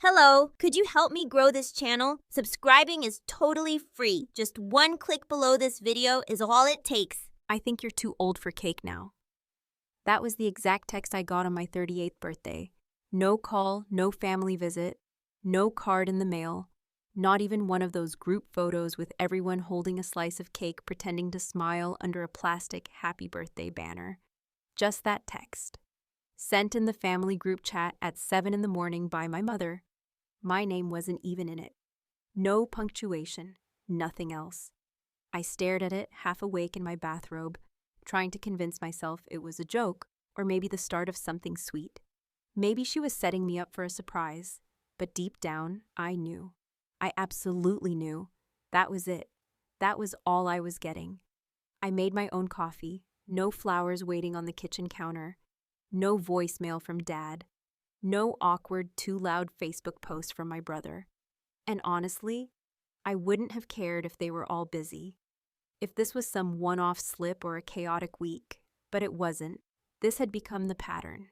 Hello, could you help me grow this channel? Subscribing is totally free. Just one click below this video is all it takes. I think you're too old for cake now. That was the exact text I got on my 38th birthday. No call, no family visit, no card in the mail, not even one of those group photos with everyone holding a slice of cake pretending to smile under a plastic happy birthday banner. Just that text. Sent in the family group chat at 7 in the morning by my mother. My name wasn't even in it. No punctuation, nothing else. I stared at it, half awake in my bathrobe, trying to convince myself it was a joke, or maybe the start of something sweet. Maybe she was setting me up for a surprise, but deep down, I knew. I absolutely knew. That was it. That was all I was getting. I made my own coffee, no flowers waiting on the kitchen counter, no voicemail from Dad, no awkward, too loud Facebook post from my brother. And honestly, I wouldn't have cared if they were all busy. If this was some one-off slip or a chaotic week, but it wasn't. This had become the pattern.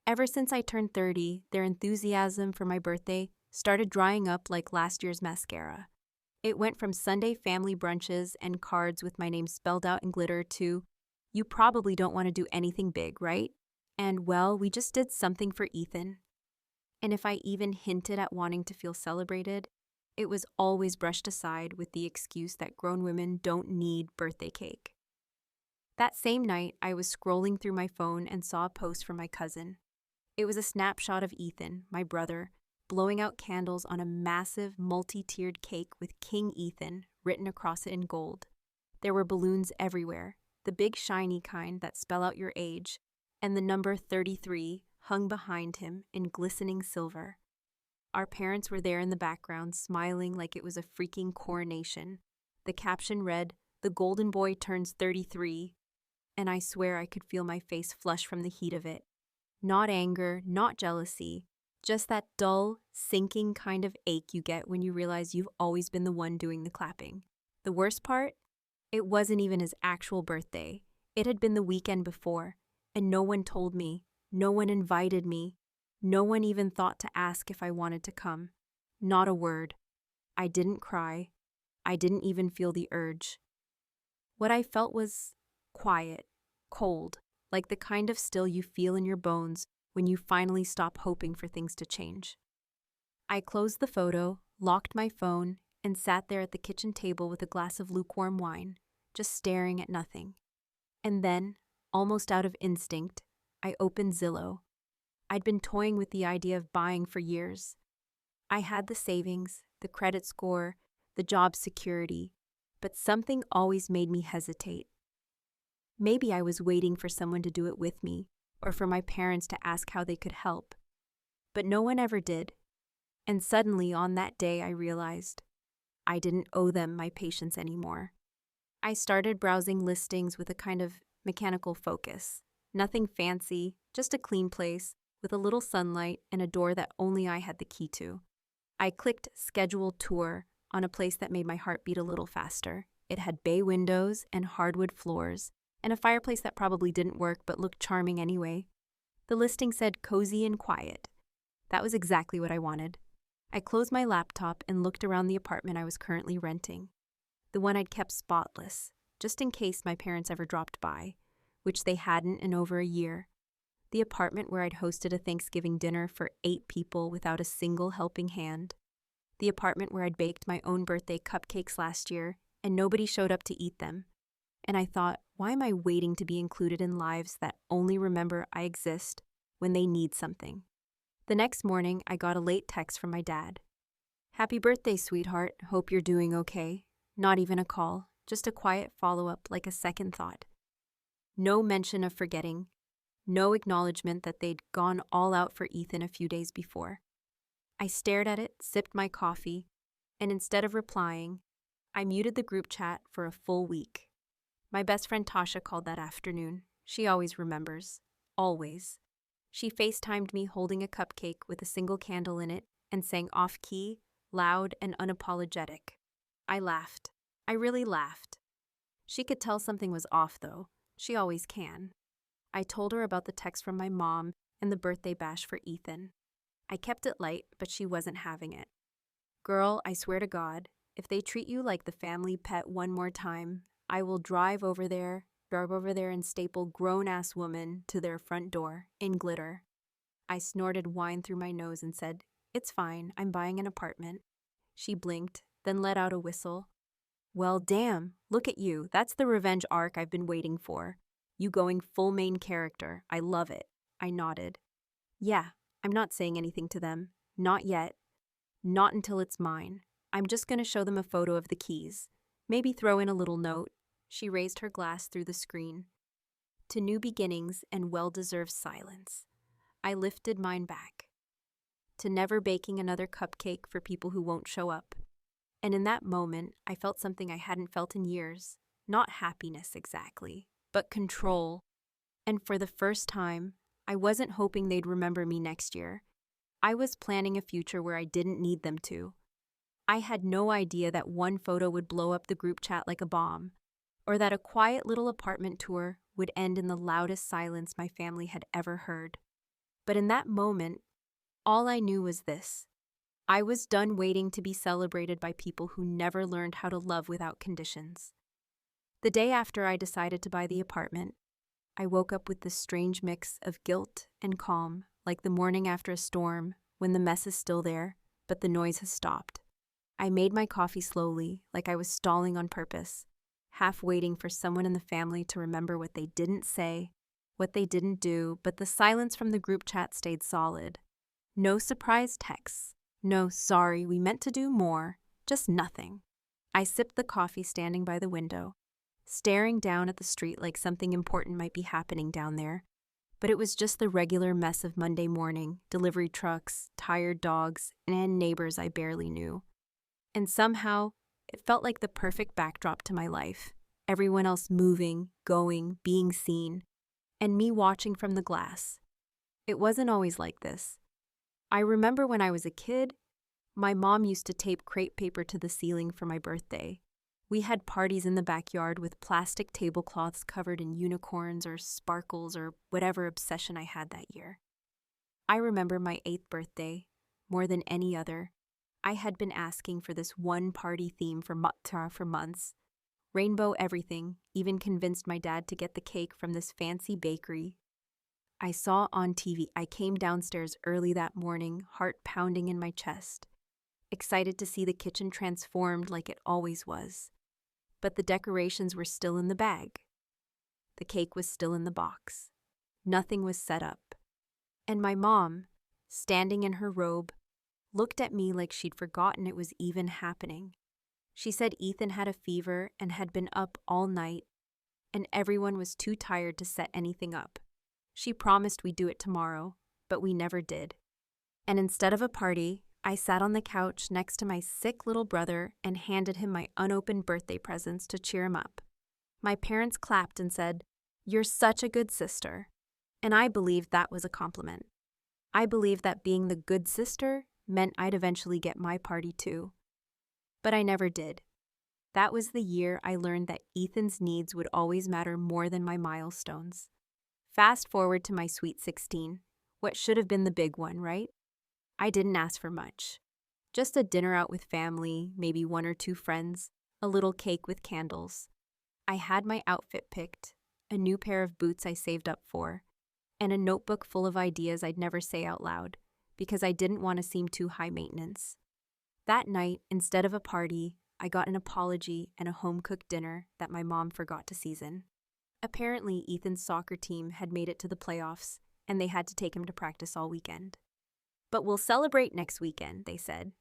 Ever since I turned 30, their enthusiasm for my birthday started drying up like last year's mascara. It went from Sunday family brunches and cards with my name spelled out in glitter to, "You probably don't want to do anything big, right?" And, "Well, we just did something for Ethan." And if I even hinted at wanting to feel celebrated, it was always brushed aside with the excuse that grown women don't need birthday cake. That same night, I was scrolling through my phone and saw a post from my cousin. It was a snapshot of Ethan, my brother, blowing out candles on a massive, multi-tiered cake with King Ethan written across it in gold. There were balloons everywhere, the big shiny kind that spell out your age, and the number 33 hung behind him in glistening silver. Our parents were there in the background, smiling like it was a freaking coronation. The caption read, "The golden boy turns 33, and I swear I could feel my face flush from the heat of it. Not anger, not jealousy, just that dull, sinking kind of ache you get when you realize you've always been the one doing the clapping. The worst part? It wasn't even his actual birthday. It had been the weekend before, and no one told me, no one invited me, no one even thought to ask if I wanted to come. Not a word. I didn't cry. I didn't even feel the urge. What I felt was quiet, cold, like the kind of still you feel in your bones when you finally stop hoping for things to change. I closed the photo, locked my phone, and sat there at the kitchen table with a glass of lukewarm wine, just staring at nothing. And then, almost out of instinct, I opened Zillow. I'd been toying with the idea of buying for years. I had the savings, the credit score, the job security, but something always made me hesitate. Maybe I was waiting for someone to do it with me, or for my parents to ask how they could help. But no one ever did. And suddenly on that day I realized I didn't owe them my patience anymore. I started browsing listings with a kind of mechanical focus. Nothing fancy, just a clean place, with a little sunlight and a door that only I had the key to. I clicked Schedule Tour on a place that made my heart beat a little faster. It had bay windows and hardwood floors, and a fireplace that probably didn't work but looked charming anyway. The listing said cozy and quiet. That was exactly what I wanted. I closed my laptop and looked around the apartment I was currently renting. The one I'd kept spotless, just in case my parents ever dropped by, which they hadn't in over a year. The apartment where I'd hosted a Thanksgiving dinner for 8 people without a single helping hand. The apartment where I'd baked my own birthday cupcakes last year and nobody showed up to eat them. And I thought, why am I waiting to be included in lives that only remember I exist when they need something? The next morning, I got a late text from my dad. "Happy birthday, sweetheart. Hope you're doing okay." Not even a call, just a quiet follow-up like a second thought. No mention of forgetting. No acknowledgement that they'd gone all out for Ethan a few days before. I stared at it, sipped my coffee, and instead of replying, I muted the group chat for a full week. My best friend Tasha called that afternoon. She always remembers. Always. She FaceTimed me holding a cupcake with a single candle in it and sang off-key, loud and unapologetic. I laughed. I really laughed. She could tell something was off, though. She always can. I told her about the text from my mom and the birthday bash for Ethan. I kept it light, but she wasn't having it. Girl, I swear to God, if they treat you like the family pet one more time, I will drive over there and staple grown-ass woman to their front door in glitter. I snorted wine through my nose and said, "It's fine, I'm buying an apartment." She blinked, then let out a whistle. Well, damn, look at you. That's the revenge arc I've been waiting for. You going full main character. I love it. I nodded. Yeah, I'm not saying anything to them. Not yet. Not until it's mine. I'm just going to show them a photo of the keys. Maybe throw in a little note. She raised her glass through the screen. To new beginnings and well-deserved silence. I lifted mine back. To never baking another cupcake for people who won't show up. And in that moment, I felt something I hadn't felt in years. Not happiness exactly, but control. And for the first time, I wasn't hoping they'd remember me next year. I was planning a future where I didn't need them to. I had no idea that one photo would blow up the group chat like a bomb, or that a quiet little apartment tour would end in the loudest silence my family had ever heard. But in that moment, all I knew was this. I was done waiting to be celebrated by people who never learned how to love without conditions. The day after I decided to buy the apartment, I woke up with this strange mix of guilt and calm, like the morning after a storm, when the mess is still there, but the noise has stopped. I made my coffee slowly, like I was stalling on purpose, half waiting for someone in the family to remember what they didn't say, what they didn't do, but the silence from the group chat stayed solid. No surprise texts. No, sorry, we meant to do more. Just nothing. I sipped the coffee standing by the window, staring down at the street like something important might be happening down there. But it was just the regular mess of Monday morning, delivery trucks, tired dogs, and neighbors I barely knew. And somehow, it felt like the perfect backdrop to my life. Everyone else moving, going, being seen, and me watching from the glass. It wasn't always like this. I remember when I was a kid, my mom used to tape crepe paper to the ceiling for my birthday. We had parties in the backyard with plastic tablecloths covered in unicorns or sparkles or whatever obsession I had that year. I remember my 8th birthday, more than any other. I had been asking for this one party theme for months. Rainbow everything, even convinced my dad to get the cake from this fancy bakery. I saw on TV. I came downstairs early that morning, heart pounding in my chest, excited to see the kitchen transformed like it always was. But the decorations were still in the bag. The cake was still in the box. Nothing was set up. And my mom, standing in her robe, looked at me like she'd forgotten it was even happening. She said Ethan had a fever and had been up all night, and everyone was too tired to set anything up. She promised we'd do it tomorrow, but we never did. And instead of a party, I sat on the couch next to my sick little brother and handed him my unopened birthday presents to cheer him up. My parents clapped and said, "You're such a good sister." And I believed that was a compliment. I believed that being the good sister meant I'd eventually get my party too. But I never did. That was the year I learned that Ethan's needs would always matter more than my milestones. Fast forward to my sweet 16, what should have been the big one, right? I didn't ask for much. Just a dinner out with family, maybe 1 or 2 friends, a little cake with candles. I had my outfit picked, a new pair of boots I saved up for, and a notebook full of ideas I'd never say out loud, because I didn't want to seem too high maintenance. That night, instead of a party, I got an apology and a home-cooked dinner that my mom forgot to season. Apparently, Ethan's soccer team had made it to the playoffs, and they had to take him to practice all weekend. But we'll celebrate next weekend, they said.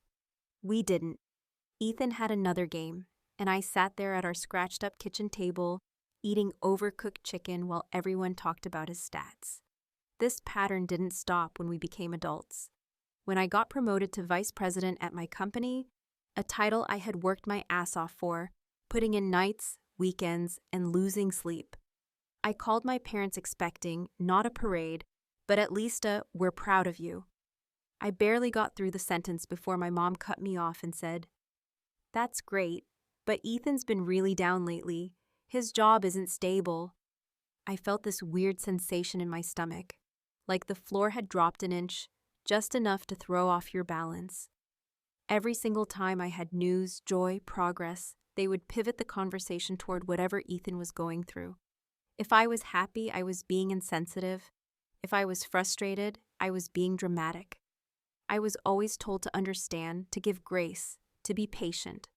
We didn't. Ethan had another game, and I sat there at our scratched-up kitchen table, eating overcooked chicken while everyone talked about his stats. This pattern didn't stop when we became adults. When I got promoted to vice president at my company, a title I had worked my ass off for, putting in nights, weekends, and losing sleep, I called my parents expecting not a parade, but at least a "we're proud of you." I barely got through the sentence before my mom cut me off and said, "That's great, but Ethan's been really down lately. His job isn't stable." I felt this weird sensation in my stomach, like the floor had dropped an inch, just enough to throw off your balance. Every single time I had news, joy, progress, they would pivot the conversation toward whatever Ethan was going through. If I was happy, I was being insensitive. If I was frustrated, I was being dramatic. I was always told to understand, to give grace, to be patient.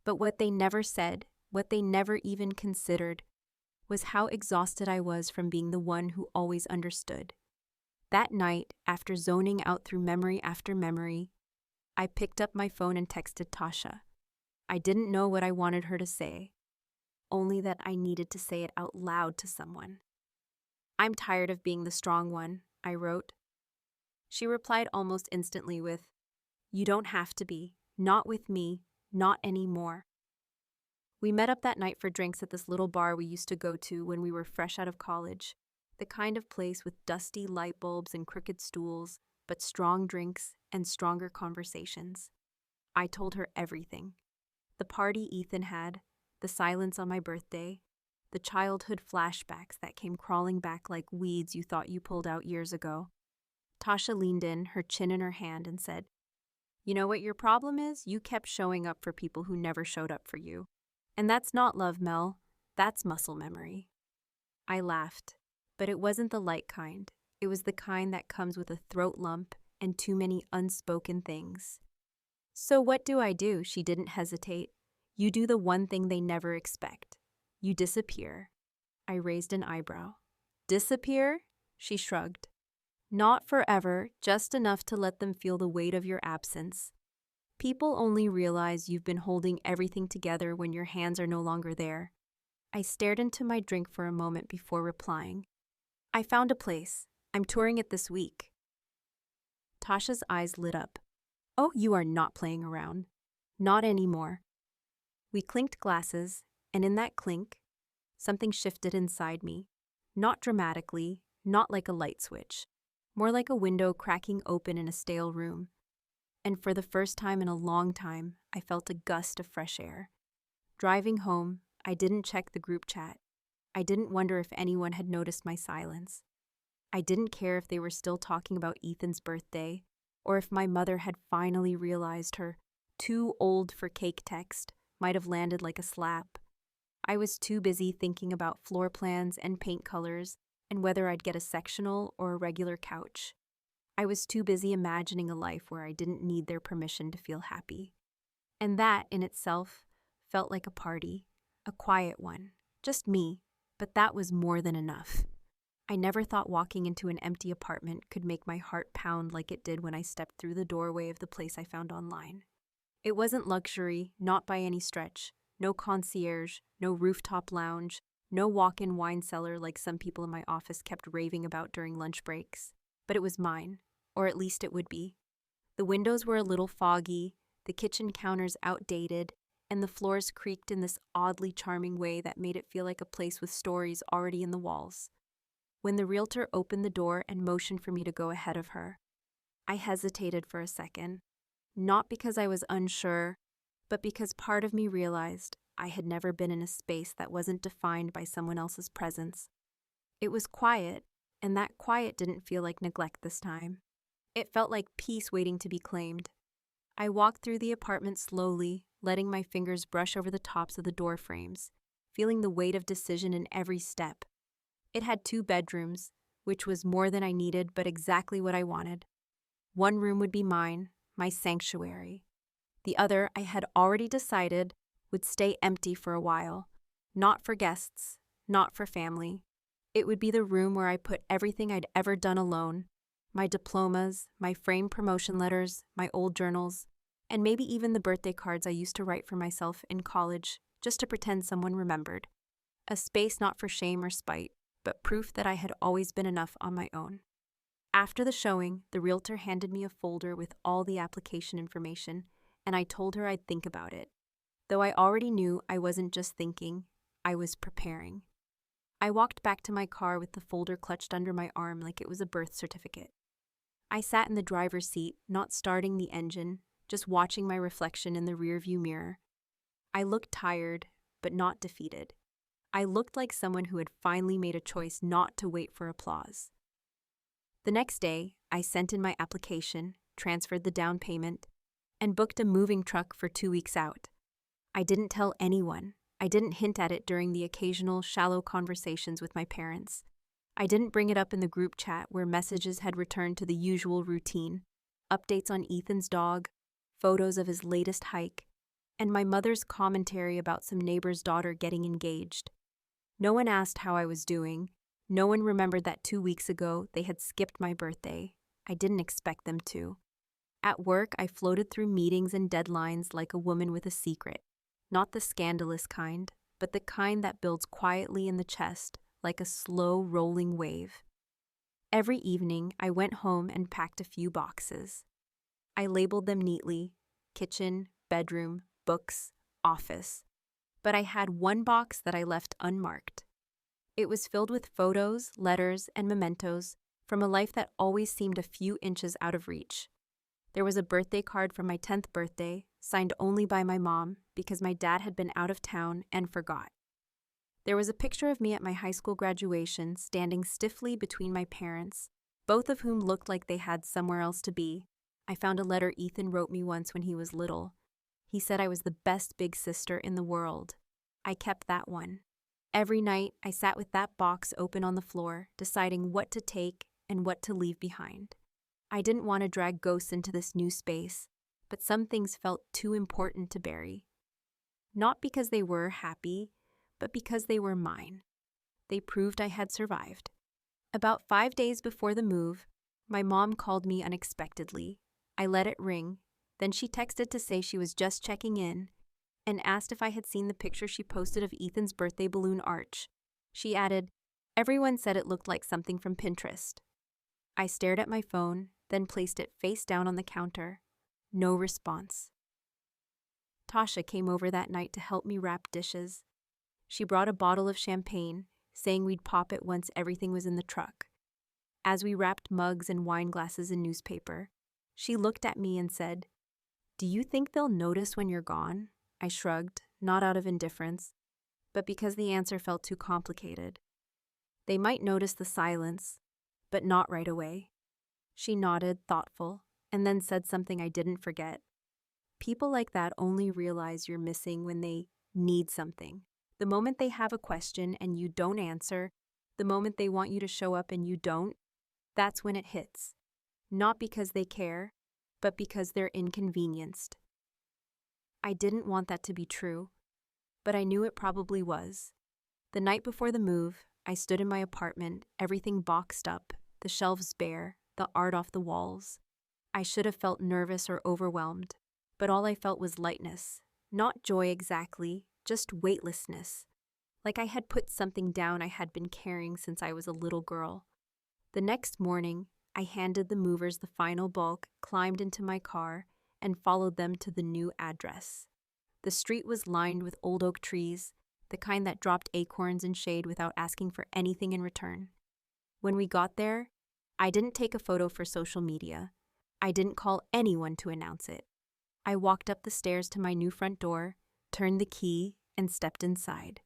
But what they never said, what they never even considered, was how exhausted I was from being the one who always understood. That night, after zoning out through memory after memory, I picked up my phone and texted Tasha. I didn't know what I wanted her to say, only that I needed to say it out loud to someone. "I'm tired of being the strong one," I wrote. She replied almost instantly with, "You don't have to be. Not with me. Not anymore." We met up that night for drinks at this little bar we used to go to when we were fresh out of college, the kind of place with dusty light bulbs and crooked stools, but strong drinks and stronger conversations. I told her everything. The party Ethan had, the silence on my birthday, the childhood flashbacks that came crawling back like weeds you thought you pulled out years ago. Tasha leaned in, her chin in her hand, and said, "You know what your problem is? You kept showing up for people who never showed up for you. And that's not love, Mel. That's muscle memory." I laughed, but it wasn't the light kind. It was the kind that comes with a throat lump and too many unspoken things. "So what do I do?" She didn't hesitate. "You do the one thing they never expect. You disappear." I raised an eyebrow. "Disappear?" She shrugged. "Not forever, just enough to let them feel the weight of your absence. People only realize you've been holding everything together when your hands are no longer there." I stared into my drink for a moment before replying. "I found a place. I'm touring it this week." Tasha's eyes lit up. "Oh, you are not playing around. Not anymore." We clinked glasses, and in that clink, something shifted inside me. Not dramatically, not like a light switch, more like a window cracking open in a stale room. And for the first time in a long time, I felt a gust of fresh air. Driving home, I didn't check the group chat. I didn't wonder if anyone had noticed my silence. I didn't care if they were still talking about Ethan's birthday, or if my mother had finally realized her "too old for cake" text might have landed like a slap. I was too busy thinking about floor plans and paint colors and whether I'd get a sectional or a regular couch. I was too busy imagining a life where I didn't need their permission to feel happy. And that, in itself, felt like a party, a quiet one, just me, but that was more than enough. I never thought walking into an empty apartment could make my heart pound like it did when I stepped through the doorway of the place I found online. It wasn't luxury, not by any stretch. No concierge, no rooftop lounge, no walk-in wine cellar like some people in my office kept raving about during lunch breaks. But it was mine, or at least it would be. The windows were a little foggy, the kitchen counters outdated, and the floors creaked in this oddly charming way that made it feel like a place with stories already in the walls. When the realtor opened the door and motioned for me to go ahead of her, I hesitated for a second, not because I was unsure, but because part of me realized I had never been in a space that wasn't defined by someone else's presence. It was quiet, and that quiet didn't feel like neglect this time. It felt like peace waiting to be claimed. I walked through the apartment slowly, letting my fingers brush over the tops of the door frames, feeling the weight of decision in every step. It had 2 bedrooms, which was more than I needed but exactly what I wanted. One room would be mine, my sanctuary. The other, I had already decided, would stay empty for a while. Not for guests, not for family. It would be the room where I put everything I'd ever done alone. My diplomas, my framed promotion letters, my old journals, and maybe even the birthday cards I used to write for myself in college just to pretend someone remembered. A space not for shame or spite, but proof that I had always been enough on my own. After the showing, the realtor handed me a folder with all the application information, and I told her I'd think about it. Though I already knew I wasn't just thinking, I was preparing. I walked back to my car with the folder clutched under my arm like it was a birth certificate. I sat in the driver's seat, not starting the engine, just watching my reflection in the rearview mirror. I looked tired, but not defeated. I looked like someone who had finally made a choice not to wait for applause. The next day, I sent in my application, transferred the down payment, and booked a moving truck for 2 weeks out. I didn't tell anyone. I didn't hint at it during the occasional shallow conversations with my parents. I didn't bring it up in the group chat where messages had returned to the usual routine, updates on Ethan's dog, photos of his latest hike, and my mother's commentary about some neighbor's daughter getting engaged. No one asked how I was doing. No one remembered that 2 weeks ago they had skipped my birthday. I didn't expect them to. At work, I floated through meetings and deadlines like a woman with a secret. Not the scandalous kind, but the kind that builds quietly in the chest like a slow rolling wave. Every evening, I went home and packed a few boxes. I labeled them neatly: kitchen, bedroom, books, office. But I had one box that I left unmarked. It was filled with photos, letters, and mementos from a life that always seemed a few inches out of reach. There was a birthday card from my 10th birthday, signed only by my mom because my dad had been out of town and forgot. There was a picture of me at my high school graduation, standing stiffly between my parents, both of whom looked like they had somewhere else to be. I found a letter Ethan wrote me once when he was little. He said I was the best big sister in the world. I kept that one. Every night, I sat with that box open on the floor, deciding what to take and what to leave behind. I didn't want to drag ghosts into this new space, but some things felt too important to bury. Not because they were happy, but because they were mine. They proved I had survived. About 5 days before the move, my mom called me unexpectedly. I let it ring. Then she texted to say she was just checking in and asked if I had seen the picture she posted of Ethan's birthday balloon arch. She added, "Everyone said it looked like something from Pinterest." I stared at my phone, then placed it face down on the counter. No response. Tasha came over that night to help me wrap dishes. She brought a bottle of champagne, saying we'd pop it once everything was in the truck. As we wrapped mugs and wine glasses in newspaper, she looked at me and said, "Do you think they'll notice when you're gone?" I shrugged, not out of indifference, but because the answer felt too complicated. "They might notice the silence, but not right away." She nodded, thoughtful, and then said something I didn't forget. People like that only realize you're missing when they need something. The moment they have a question and you don't answer, the moment they want you to show up and you don't, that's when it hits. Not because they care, but because they're inconvenienced. I didn't want that to be true, but I knew it probably was. The night before the move, I stood in my apartment, everything boxed up, the shelves bare, the art off the walls. I should have felt nervous or overwhelmed, but all I felt was lightness. Not joy exactly, just weightlessness. Like I had put something down I had been carrying since I was a little girl. The next morning, I handed the movers the final bulk, climbed into my car, and followed them to the new address. The street was lined with old oak trees, the kind that dropped acorns in shade without asking for anything in return. When we got there, I didn't take a photo for social media. I didn't call anyone to announce it. I walked up the stairs to my new front door, turned the key, and stepped inside.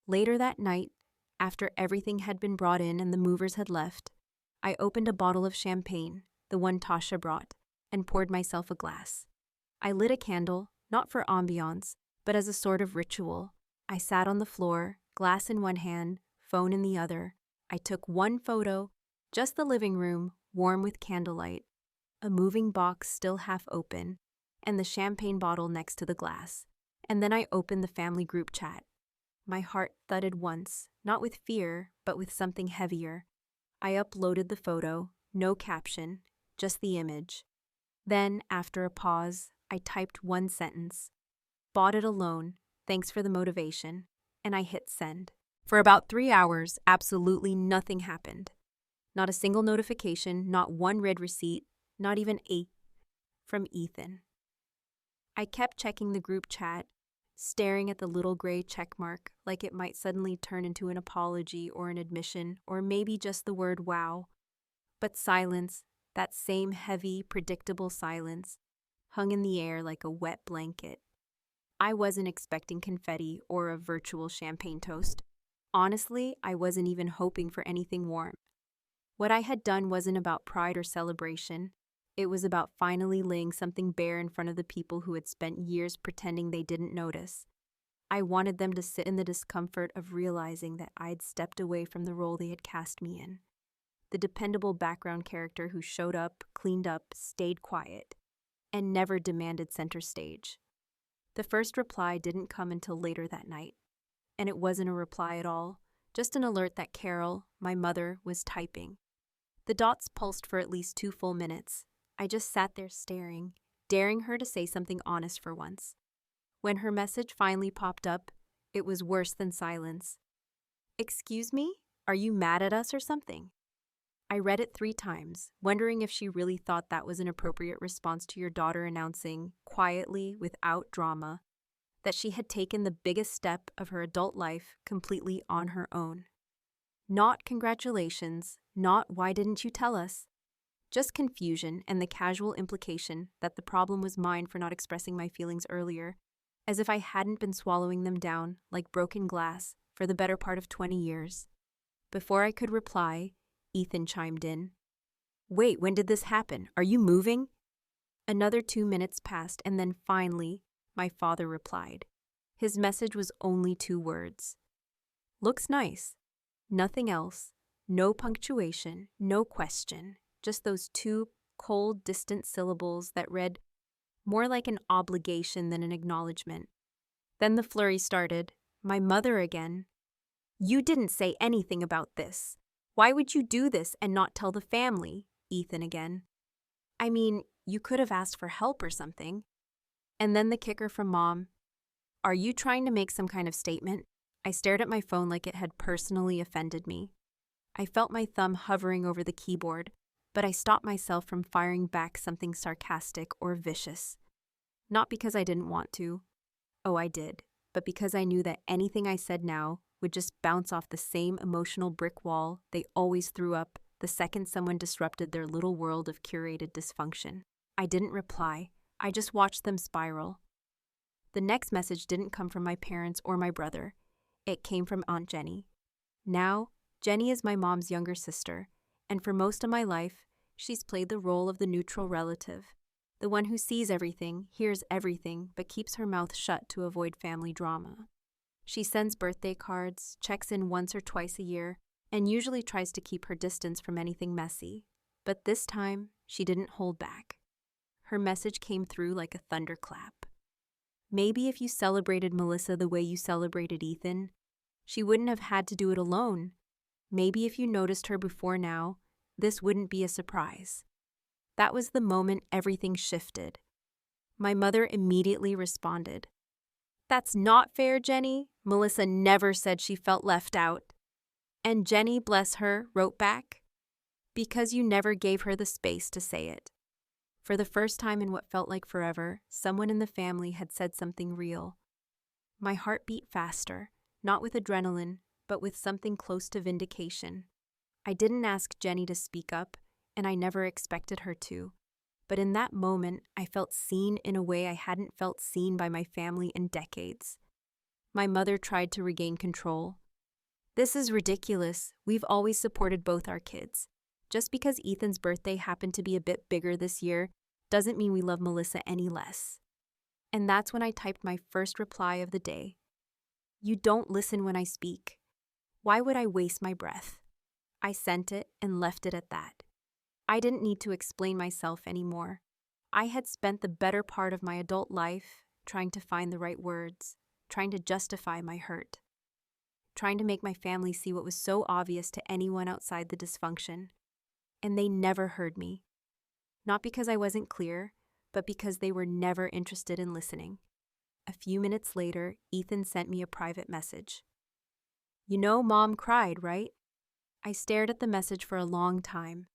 Later that night, after everything had been brought in and the movers had left, I opened a bottle of champagne, the one Tasha brought, and poured myself a glass. I lit a candle, not for ambiance, but as a sort of ritual. I sat on the floor, glass in one hand, phone in the other. I took one photo, just the living room, warm with candlelight, a moving box still half open, and the champagne bottle next to the glass. And then I opened the family group chat. My heart thudded once, not with fear, but with something heavier. I uploaded the photo, no caption, just the image. Then, after a pause, I typed one sentence. "Bought it alone, thanks for the motivation," and I hit send. For about 3 hours, absolutely nothing happened. Not a single notification, not one read receipt, not even a from Ethan. I kept checking the group chat, staring at the little gray check mark like it might suddenly turn into an apology or an admission or maybe just the word wow. But silence, that same heavy, predictable silence, hung in the air like a wet blanket. I wasn't expecting confetti or a virtual champagne toast. Honestly, I wasn't even hoping for anything warm. What I had done wasn't about pride or celebration. It was about finally laying something bare in front of the people who had spent years pretending they didn't notice. I wanted them to sit in the discomfort of realizing that I'd stepped away from the role they had cast me in. The dependable background character who showed up, cleaned up, stayed quiet, and never demanded center stage. The first reply didn't come until later that night, and it wasn't a reply at all, just an alert that Carol, my mother, was typing. The dots pulsed for at least 2 full minutes. I just sat there staring, daring her to say something honest for once. When her message finally popped up, it was worse than silence. "Excuse me? Are you mad at us or something?" I read it 3 times, wondering if she really thought that was an appropriate response to your daughter announcing, quietly, without drama, that she had taken the biggest step of her adult life completely on her own. Not congratulations, not why didn't you tell us? Just confusion and the casual implication that the problem was mine for not expressing my feelings earlier, as if I hadn't been swallowing them down like broken glass for the better part of 20 years. Before I could reply, Ethan chimed in. "Wait, when did this happen? Are you moving?" Another 2 minutes passed, and then finally, my father replied. His message was only 2 words. "Looks nice." Nothing else. No punctuation, no question. Just those 2 cold, distant syllables that read more like an obligation than an acknowledgement. Then the flurry started. My mother again. "You didn't say anything about this. Why would you do this and not tell the family?" Ethan again. "I mean, you could have asked for help or something." And then the kicker from Mom. "Are you trying to make some kind of statement?" I stared at my phone like it had personally offended me. I felt my thumb hovering over the keyboard, but I stopped myself from firing back something sarcastic or vicious. Not because I didn't want to. Oh, I did. But because I knew that anything I said now would just bounce off the same emotional brick wall they always threw up the second someone disrupted their little world of curated dysfunction. I didn't reply. I just watched them spiral. The next message didn't come from my parents or my brother. It came from Aunt Jenny. Now, Jenny is my mom's younger sister, and for most of my life, she's played the role of the neutral relative, the one who sees everything, hears everything, but keeps her mouth shut to avoid family drama. She sends birthday cards, checks in once or twice a year, and usually tries to keep her distance from anything messy. But this time, she didn't hold back. Her message came through like a thunderclap. Maybe if you celebrated Melissa the way you celebrated Ethan, she wouldn't have had to do it alone. Maybe if you noticed her before now, this wouldn't be a surprise. That was the moment everything shifted. My mother immediately responded. "That's not fair, Jenny. Melissa never said she felt left out." And Jenny, bless her, wrote back, "Because you never gave her the space to say it." For the first time in what felt like forever, someone in the family had said something real. My heart beat faster, not with adrenaline, but with something close to vindication. I didn't ask Jenny to speak up, and I never expected her to. But in that moment, I felt seen in a way I hadn't felt seen by my family in decades. My mother tried to regain control. "This is ridiculous. We've always supported both our kids. Just because Ethan's birthday happened to be a bit bigger this year doesn't mean we love Melissa any less." And that's when I typed my first reply of the day. "You don't listen when I speak. Why would I waste my breath?" I sent it and left it at that. I didn't need to explain myself anymore. I had spent the better part of my adult life trying to find the right words, trying to justify my hurt, trying to make my family see what was so obvious to anyone outside the dysfunction. And they never heard me. Not because I wasn't clear, but because they were never interested in listening. A few minutes later, Ethan sent me a private message. "You know, Mom cried, right?" I stared at the message for a long time.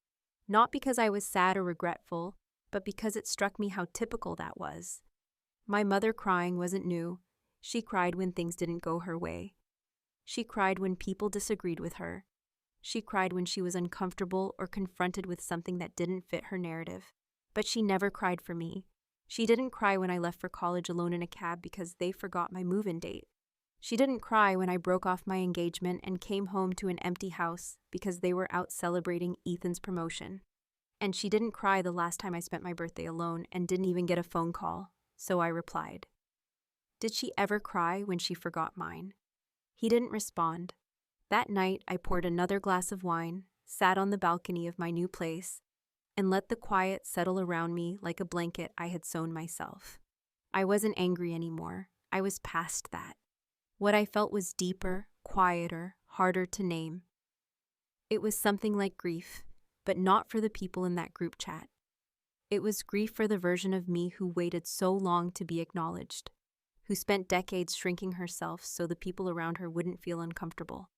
Not because I was sad or regretful, but because it struck me how typical that was. My mother crying wasn't new. She cried when things didn't go her way. She cried when people disagreed with her. She cried when she was uncomfortable or confronted with something that didn't fit her narrative. But she never cried for me. She didn't cry when I left for college alone in a cab because they forgot my move-in date. She didn't cry when I broke off my engagement and came home to an empty house because they were out celebrating Ethan's promotion. And she didn't cry the last time I spent my birthday alone and didn't even get a phone call, so I replied. Did she ever cry when she forgot mine? He didn't respond. That night, I poured another glass of wine, sat on the balcony of my new place, and let the quiet settle around me like a blanket I had sewn myself. I wasn't angry anymore. I was past that. What I felt was deeper, quieter, harder to name. It was something like grief, but not for the people in that group chat. It was grief for the version of me who waited so long to be acknowledged, who spent decades shrinking herself so the people around her wouldn't feel uncomfortable.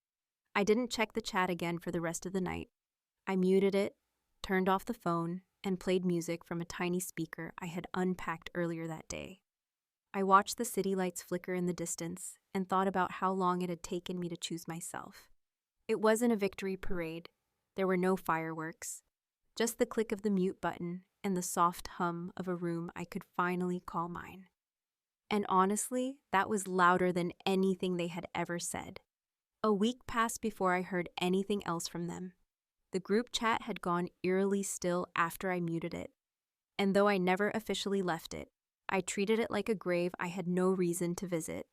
I didn't check the chat again for the rest of the night. I muted it, turned off the phone, and played music from a tiny speaker I had unpacked earlier that day. I watched the city lights flicker in the distance and thought about how long it had taken me to choose myself. It wasn't a victory parade. There were no fireworks, just the click of the mute button and the soft hum of a room I could finally call mine. And honestly, that was louder than anything they had ever said. A week passed before I heard anything else from them. The group chat had gone eerily still after I muted it, and though I never officially left it, I treated it like a grave I had no reason to visit.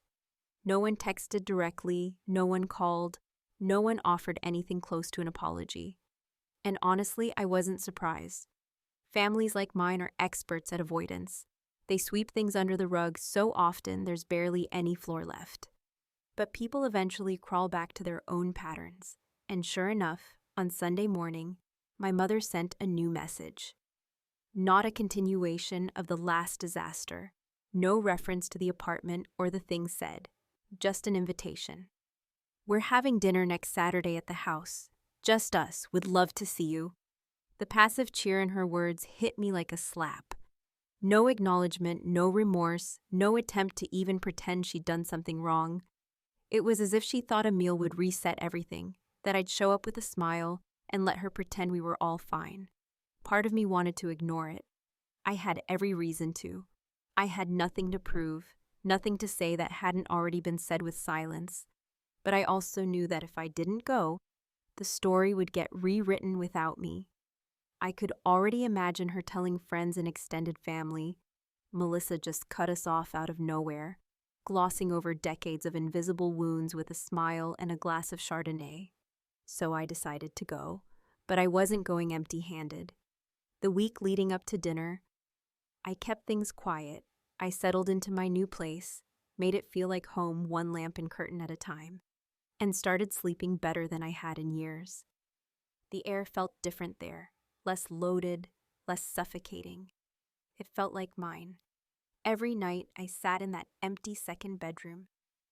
No one texted directly, no one called, no one offered anything close to an apology. And honestly, I wasn't surprised. Families like mine are experts at avoidance. They sweep things under the rug so often there's barely any floor left. But people eventually crawl back to their own patterns, and sure enough, on Sunday morning, my mother sent a new message. Not a continuation of the last disaster, no reference to the apartment or the things said, just an invitation. We're having dinner next Saturday at the house. Just us, would love to see you. The passive cheer in her words hit me like a slap. No acknowledgement, no remorse, no attempt to even pretend she'd done something wrong. It was as if she thought a meal would reset everything, that I'd show up with a smile and let her pretend we were all fine. Part of me wanted to ignore it. I had every reason to. I had nothing to prove, nothing to say that hadn't already been said with silence. But I also knew that if I didn't go, the story would get rewritten without me. I could already imagine her telling friends and extended family, Melissa just cut us off out of nowhere, glossing over decades of invisible wounds with a smile and a glass of Chardonnay. So I decided to go, but I wasn't going empty-handed. The week leading up to dinner, I kept things quiet. I settled into my new place, made it feel like home one lamp and curtain at a time, and started sleeping better than I had in years. The air felt different there, less loaded, less suffocating. It felt like mine. Every night I sat in that empty second bedroom,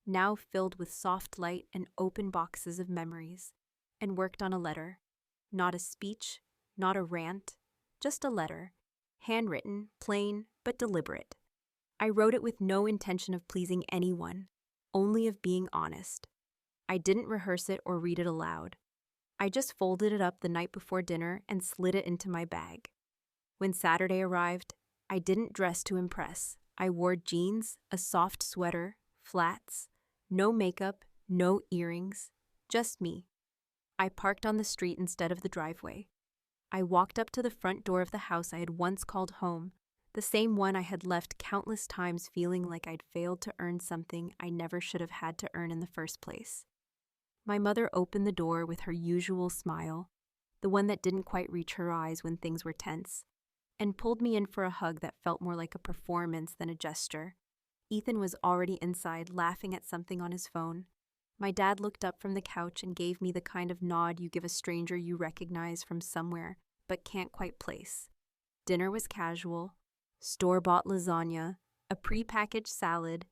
now filled with soft light and open boxes of memories, and worked on a letter. Not a speech, not a rant, just a letter, handwritten, plain, but deliberate. I wrote it with no intention of pleasing anyone, only of being honest. I didn't rehearse it or read it aloud. I just folded it up the night before dinner and slid it into my bag. When Saturday arrived, I didn't dress to impress. I wore jeans, a soft sweater, flats, no makeup, no earrings, just me. I parked on the street instead of the driveway. I walked up to the front door of the house I had once called home, the same one I had left countless times feeling like I'd failed to earn something I never should have had to earn in the first place. My mother opened the door with her usual smile, the one that didn't quite reach her eyes when things were tense, and pulled me in for a hug that felt more like a performance than a gesture. Ethan was already inside, laughing at something on his phone. My dad looked up from the couch and gave me the kind of nod you give a stranger you recognize from somewhere, but can't quite place. Dinner was casual, store-bought lasagna, a pre-packaged salad,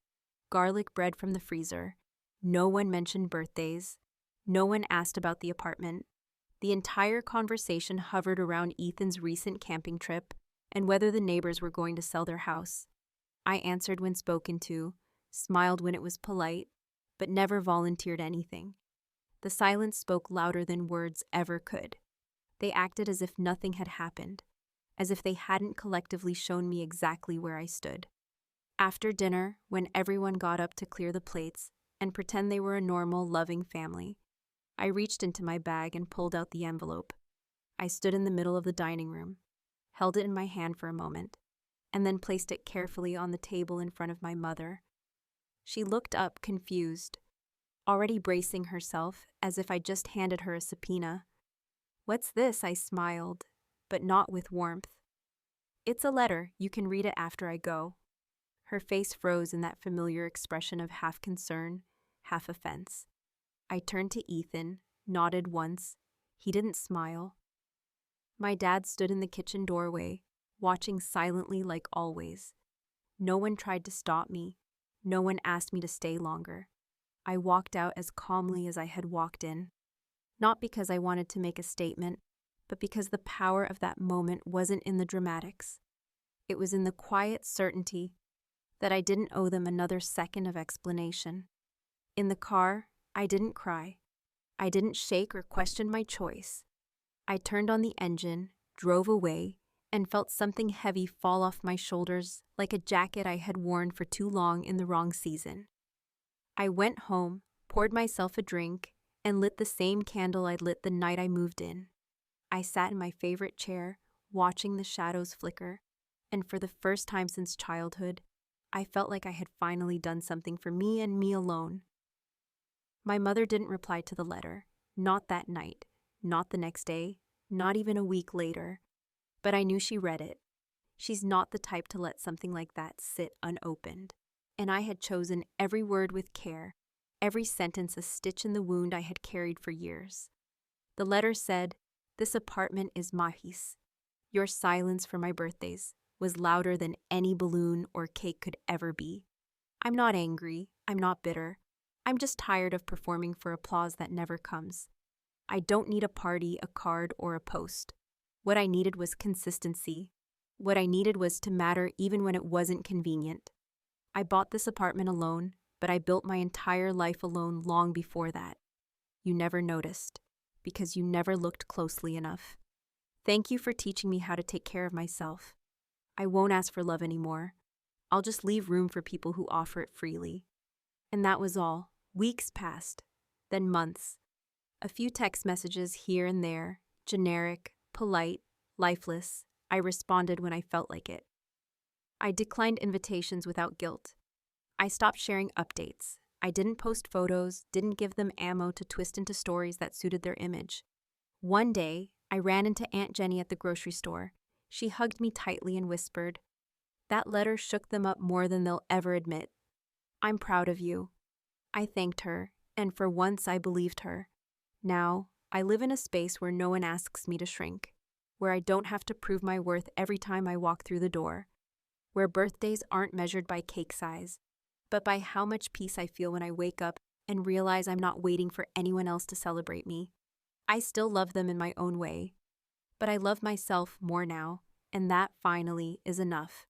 garlic bread from the freezer. No one mentioned birthdays. No one asked about the apartment. The entire conversation hovered around Ethan's recent camping trip and whether the neighbors were going to sell their house. I answered when spoken to, smiled when it was polite, but never volunteered anything. The silence spoke louder than words ever could. They acted as if nothing had happened, as if they hadn't collectively shown me exactly where I stood. After dinner, when everyone got up to clear the plates, and pretend they were a normal, loving family. I reached into my bag and pulled out the envelope. I stood in the middle of the dining room, held it in my hand for a moment, and then placed it carefully on the table in front of my mother. She looked up, confused, already bracing herself as if I just handed her a subpoena. "What's this?" I smiled, but not with warmth. "It's a letter. You can read it after I go." Her face froze in that familiar expression of half concern, half offense. I turned to Ethan, nodded once. He didn't smile. My dad stood in the kitchen doorway, watching silently like always. No one tried to stop me. No one asked me to stay longer. I walked out as calmly as I had walked in. Not because I wanted to make a statement, but because the power of that moment wasn't in the dramatics. It was in the quiet certainty that I didn't owe them another second of explanation. In the car, I didn't cry. I didn't shake or question my choice. I turned on the engine, drove away, and felt something heavy fall off my shoulders like a jacket I had worn for too long in the wrong season. I went home, poured myself a drink, and lit the same candle I'd lit the night I moved in. I sat in my favorite chair, watching the shadows flicker, and for the first time since childhood, I felt like I had finally done something for me and me alone. My mother didn't reply to the letter, not that night, not the next day, not even a week later, but I knew she read it. She's not the type to let something like that sit unopened, and I had chosen every word with care, every sentence a stitch in the wound I had carried for years. The letter said, "This apartment is Mahi's. Your silence for my birthdays was louder than any balloon or cake could ever be. I'm not angry, I'm not bitter. I'm just tired of performing for applause that never comes. I don't need a party, a card, or a post. What I needed was consistency. What I needed was to matter even when it wasn't convenient. I bought this apartment alone, but I built my entire life alone long before that. You never noticed, because you never looked closely enough. Thank you for teaching me how to take care of myself. I won't ask for love anymore. I'll just leave room for people who offer it freely." And that was all. Weeks passed, then months. A few text messages here and there, generic, polite, lifeless. I responded when I felt like it. I declined invitations without guilt. I stopped sharing updates. I didn't post photos, didn't give them ammo to twist into stories that suited their image. One day, I ran into Aunt Jenny at the grocery store. She hugged me tightly and whispered, "That letter shook them up more than they'll ever admit. I'm proud of you." I thanked her, and for once I believed her. Now, I live in a space where no one asks me to shrink, where I don't have to prove my worth every time I walk through the door, where birthdays aren't measured by cake size, but by how much peace I feel when I wake up and realize I'm not waiting for anyone else to celebrate me. I still love them in my own way, but I love myself more now, and that finally is enough.